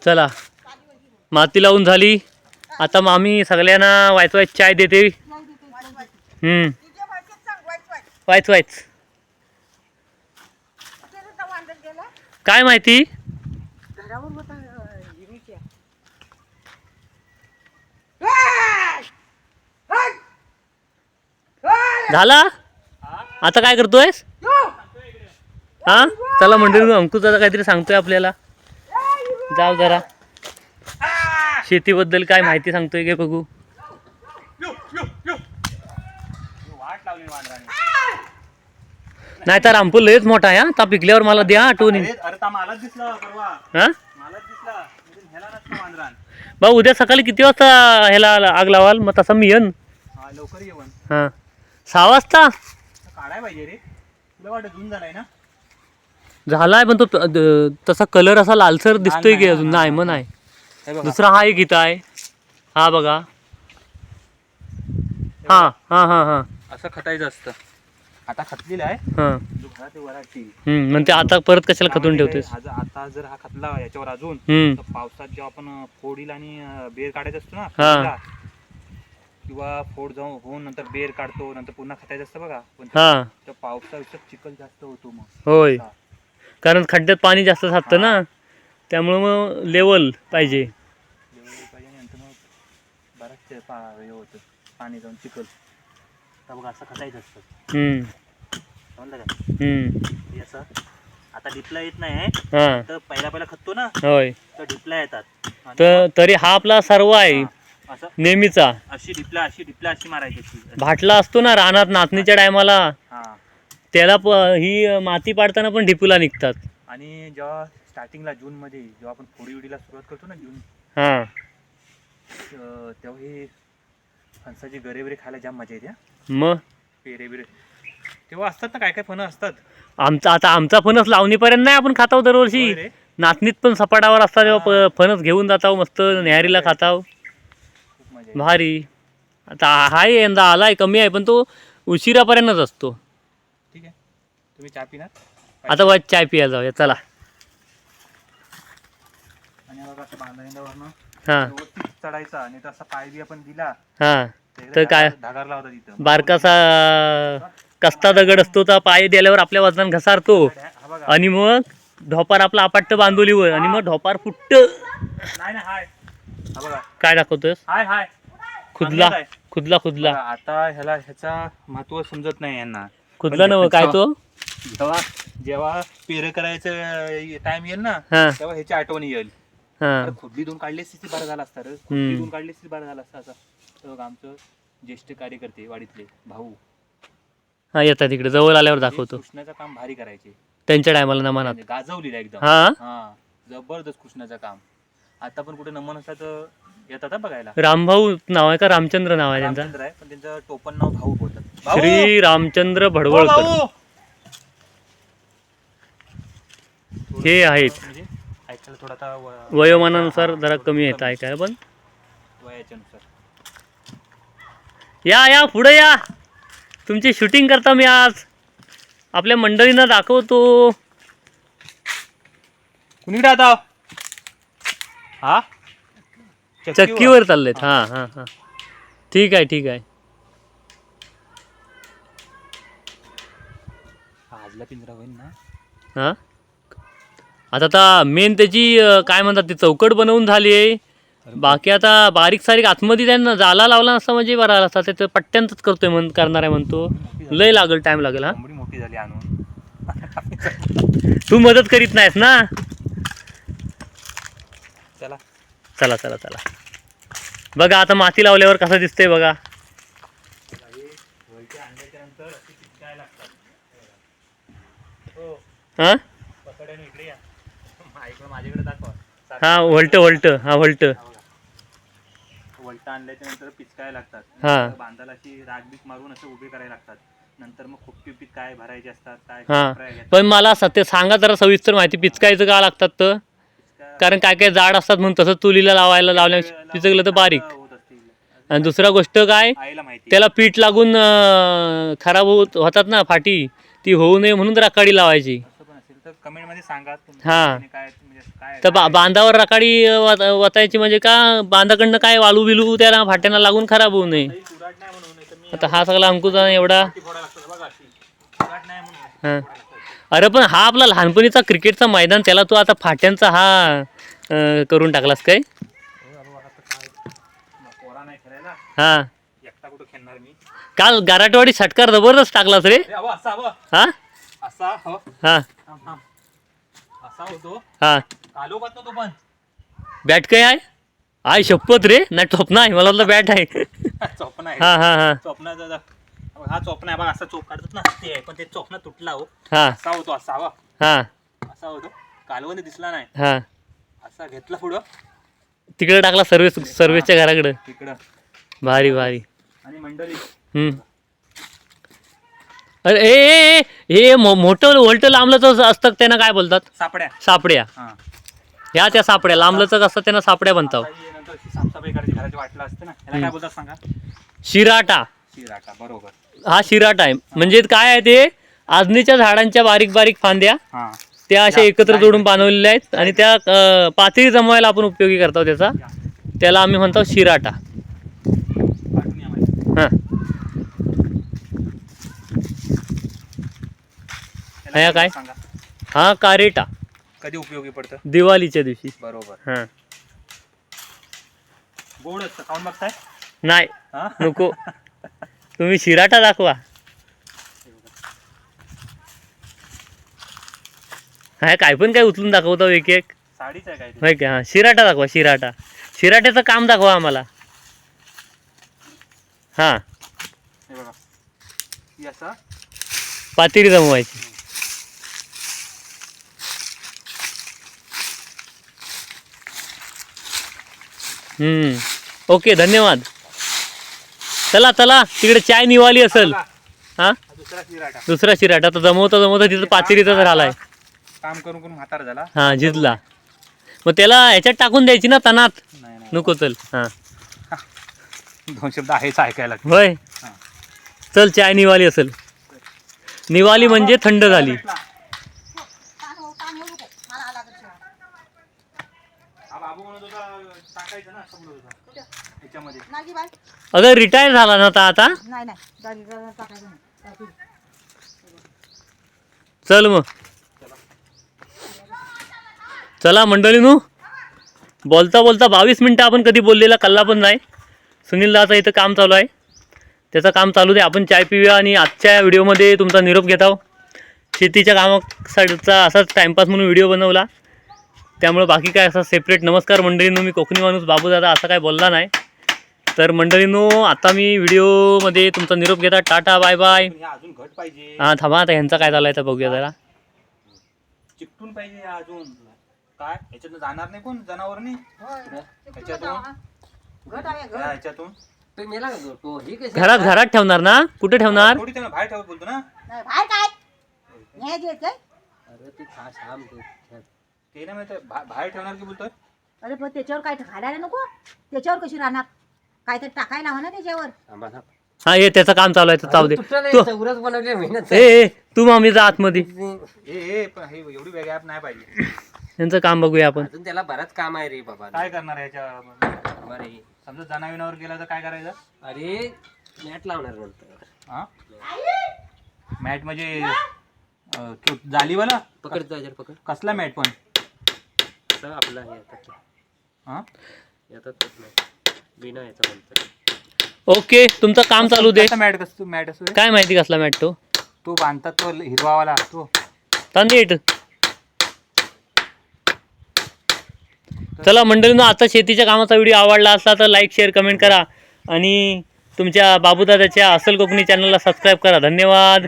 चला माती लावून झाली. आता मामी सगळ्यांना वायच वायच चाय देते. वायच वायच काय माहिती. झाला आता काय करतोयस. हा चला मंडळी, अंकुश आता काहीतरी सांगतोय आपल्याला. जाऊ जरा शेतीबद्दल काय माहिती सांगतोय की बघू. नाही तर रामपूर लयच मोठा आहे. आता पिकल्यावर मला द्या आठवणी. भाऊ उद्या सकाळी किती वाजता ह्याला आग लावाल मग तसं मी येईन. लवकर येऊन. हा 6 वाजता काढाय पाहिजे रे. तुला वाटत जून झालाय ना. झालाय पण तो तसा कलर असा लालसर दिसतोय की अजून. नाही मग नाही. दुसरा हा एक इथं आहे. हा बघा. हा हा हा हा असं खतायचं असतं. आता खतलेलं आहे. हा ते वराठी. म्हणजे आता परत कशाला खतून ठेवतेस. आता जर हा खतला याच्यावर अजून पावसात जेव्हा आपण फोडील आणि बेर काढायचं असतो ना फोडीला, किंवा फोड जाऊन होऊन नंतर बेर काढतो, नंतर पुन्हा खतायचं असतं बघा. पण त्या पावसाळ्यात चिखल जास्त होतो मग. होय, कारण खड्ड्यात पाणी जास्त साठतं ना, त्यामुळे मग लेवल पाहिजे. नंतर मग बराच हे होतं पाणी जाऊन चिखल. तर बघा असं खतायचं असतं. समजलं का? असं आता डिपला येत नाही तर पहिला खततो ना. होय, तर डिपला येतात. तर तरी हा आपला सर्व आहे नेहमीचा. अशी डिपला अशी मारायची. भाटला असतो ना रानात नाचणीच्या टायमाला, त्याला ही माती पाडताना पण ढिपूला निघतात. आणि जेव्हा स्टार्टिंगला जून मध्ये जेव्हा आपण फोडी उडीला सुरुवात करतो ना जून, तेव्हा हे फणसाची गरे बिरे खायला जाम मजा येते. मग पेरे बिरे तेव्हा असतात ना, काय काय फणं असतात. आमचा फणस लावणीपर्यंत नाही आपण खाताव दरवर्षी. नाचणीत पण सपाटावर असतात तेव्हा फणस घेऊन जाताव मस्त न्याहारीला खाताव. भारी. आता हाय यंदा आलाय कमी आहे पण तो उशिरापर्यंतच असतो. ठीक आहे, तुम्ही चहा पिणार. आता वाट चाय पिया जाऊया चला. आणि बघा बांधावरनं हा चढायचा आणि तसा पाय बी आपण दिला तर काय धागार लावता तिथं. बारकासा कस्ता दगड असतो तर पाय दिल्यावर आपल्या वजनात घसारतो आणि मग ढोपार आपला आपट्ट बांधोलीवर आणि मग ढोपार फुट्ट. काय दाखवतोस. हाय खुदला खुदला खुदला. आता ह्याचा महत्व समजत नाही यांना. खुदला नव काय तो. जेव्हा पेर करायचं टाइम येईल ना तेव्हा ह्याची आठवण येईल. खुदली दोन काढली असती बरं झालं असतं. खुदली दोन काढली असती बरं झालं असतं. असं आमचं ज्येष्ठ कार्यकर्ते वाडीतले भाऊ येतात तिकडे जवळ आल्यावर दाखवतो. कृष्णाचं काम भारी करायचे त्यांच्या टायमाला नमनात गाजवलेलं एकदम. जबरदस्त कृष्णाचं काम. आता पण कुठे नमन असतात तर येतात बघायला. रामभाऊ नाव आहे का रामचंद्र नाव आहे त्यांचा. आहे पण त्यांचं टोपण नाव भाऊ बोलतात. श्री रामचंद्र भडवळकर हे आहेत. ऐकायला थोडा वयोमानानुसार जरा कमी येत आहे काय पण वयाच्या नुसार. या पुढे या. तुमची शूटिंग करता मी आज आपल्या मंडळींना दाखवतो. कुणीकडे आता चक्कीवर चाललेत. हा ठीक आहे. आजला पिंजरा होईल ना. आता मेन त्याची काय म्हणतात ती चौकट बनवून झाली आहे. बाकी आता बारीक सारीक आतमध्ये त्यांना जाला लावला नसता म्हणजे बरा आला असता. त्याचं पट्ट्यांतच करतोय करणार आहे म्हणतो. लय लागल टाइम लागेल. मोठी झाली आणून तू मदत करीत नाहीस ना. चला बघा आता माती लावल्यावर कसं दिसतंय बघा. व्होल्ट आणल्याच्या नंतर पिचकायला लागतात. बांधाला अशी रागबीक मारून असं उभे करायला लागतात. नंतर मग खूप पीक काय भरायचे असतात काय. पण मला सत्य सांगा जरा सविस्तर माहिती पिचकायचं का लागतात तर. कारण काय जाड असतात म्हणून तसं चुलीला लावल्या पिचकलं तर बारीक. आणि दुसरा गोष्ट काय त्याला पीठ लागून खराब होतात ना फाटी ती होऊ नये म्हणून राखाडी लावायची. तर कमेंट मध्ये सांगा हा. काय म्हणजे काय तर बांधावर रकाडी वतायची म्हणजे का बांधाकडनं काय वाळू बिलू त्याला फाट्यांना लागून खराब होऊ नये. कुराट नाही म्हणून नाही तर मी आता हा सगळा अंकुश आहे एवढा. माती फोडायला लागतं बघा अशी कुराट नाही म्हणून हा. अरे पण हा आपला लहानपणीचा क्रिकेटचा मैदान, त्याला तू आता फाट्यांचा हा करून टाकलास काय? पोरा नाही खेळायला हा. एकटा कुठं खेळणार मी. काल गाराटवाडी षटकार जबरदस्त टाकलास रे. असा हा असा हो हा असा होतो हा. कालो पाहतो तो पण बॅट काय आहे? आय शपथ रे, नाही टोपना आहे, मला वाटलं बॅट आहे. चोपणा आहे. हा हा हा चोपणा हा चोपणा आहे बघा, असा चोप काढतात ना ते आहे, पण ते चोपणा तुटला हो. हा असा होतो असा हवा हा असा होतो, कालवणी दिसला नाही. हा. असा घेतला पुढं तिकडे टाकला सर्वेच्या घराकडे. तिकडं भारी भारी. आणि मंडळी हम्म. अरे ए हे मोठं वोल्ट लांबलंच असतं त्यांना काय बोलतात? सापड्या. सापड्या. हा ह्या त्या सापड्या लांबलंच असतं त्यांना सापड्या म्हणतात. आता ही नंतर साफसफाई करायची घराची वाटलं असते ना, याला काय बोलतात सांगा? शिराटा. शिराटा, बरोबर. हा शिराटा आहे. म्हणजे काय आहे ते, आजनीच्या झाडांच्या बारीक बारीक फांद्या हा त्या अशा एकत्र जोडून बनवलेल्या आहेत आणि त्या पातळी जमवायला आपण उपयोगी करतो त्याचा. त्याला आम्ही म्हणतो शिराटा. पाठवून या मला. हा. याला काय? सांगा हा कारेटा. कधी उपयोगी पडतं? दिवाळीच्या दिवशी. बरोबर. हा. गोड असतं, खाऊन बघताय? नाही हा? नको, तुम्ही शिराटा दाखवा. हा काय पण काय उचलून दाखवतो एक एक. साडीच आहे काय ते? होय का? हा शिराटा दाखवा, शिराटा. शिराट्याचं काम दाखवा आम्हाला. हा. हे बघा, ही असं पातेरी जमवायची. ओके धन्यवाद. चला चला, तिकडे चाय निवाली असेल. बघा, हा हा दुसरा शिराटा. दुसरा शिराटा तर जमवता तिथं पातेरीचाच राहिलाय. काम करून करून म्हातारा झाला. हा झिजला. मग त्याला ह्याच्यात टाकून द्यायची ना तनात. नाही नाही, नको चल. हा दोन शब्द आहेच ऐकायला. होय. हा. चल चाय निवाली असेल. निवाली म्हणजे थंड झाली. हा बाबू म्हणत होता टाकायचं ना, असं म्हणत होता ह्याच्यामध्ये. नाही बाई, अगं रिटायर झाला ना आता. नाही नाही गाडी टाकायचं नाही. चल मग. चला मंडळीनू, बोलता बोलता 22 मिनटं आपण कधी बोललेला कल्ला पण नाही. सुनील दाचा इथं काम चालू आहे, त्याचं काम चालू दे. आपण चाय पिऊया आणि आजच्या व्हिडिओमध्ये तुमचा निरोप घेत आहो. शेतीच्या कामासाठीचा असाच टाईमपास म्हणून व्हिडिओ बनवला, त्यामुळे बाकी काय असा सेपरेट नमस्कार मंडळींनो. मी कोकणी माणूस बाबू दादा असं काय बोलला नाही. तर मंडळींनो, आता मी व्हिडिओमध्ये तुमचा निरोप घेता. Tata bye bye. पण हे अजून घट पाहिजे. हां थांबा, आता ह्यांचा काय चालू आहे तर बघूया जरा. चिकटून पाहिजे हे अजून. काय ह्याच्यातून जाणार नाही कोण जनावरनी? ह्याच्यातून घट आहे घट. ह्याच्यातून घरात ठेवणार ना? कुठे ठेवणार? थोडी त्यांना बाहेर ठेव बोलतो ना. नाही बाहेर काय हे देत आहे? ते नाही माहिती बाहेर ठेवणार की बोलतोय. अरे पण त्याच्यावर काय घालायला नको, त्याच्यावर कशी राहणार? काय तर टाकायला हवं ना त्याच्यावर. हा ये त्याचं काम चालू आहे तर चालू दे. ए तू मामी जा आतमध्ये. ए पण हे एवढी वेगळी ऍप नाही पाहिजे. यांचं काम बघूया आपण. अजून त्याला बराच काम आहे रे बाबा. काय करणार ह्याच्या? बरे समजा जनाविनावर गेला तर काय करायचं? अरे मॅट लावणार नंतर. हा मॅट म्हणजे जालीवाला? पकड जा जरा, पकड. कसला मॅट पण? असं आपला हे आता हा यातात नाही बिना याचा म्हणतात. ओके तुमचं काम चालू दे. मॅट कसतो मॅट असतो? काय माहिती कसला मॅट तो? तो बांधतात तो हिरवावाला तो. नीट. चला मंडळींनो, आता शेतीच्या कामाचा व्हिडिओ आवडला असला तर लाईक शेअर कमेंट करा आणि तुमच्या बाबूदादाच्या असल कोकणी चॅनलला सबस्क्राईब करा. धन्यवाद.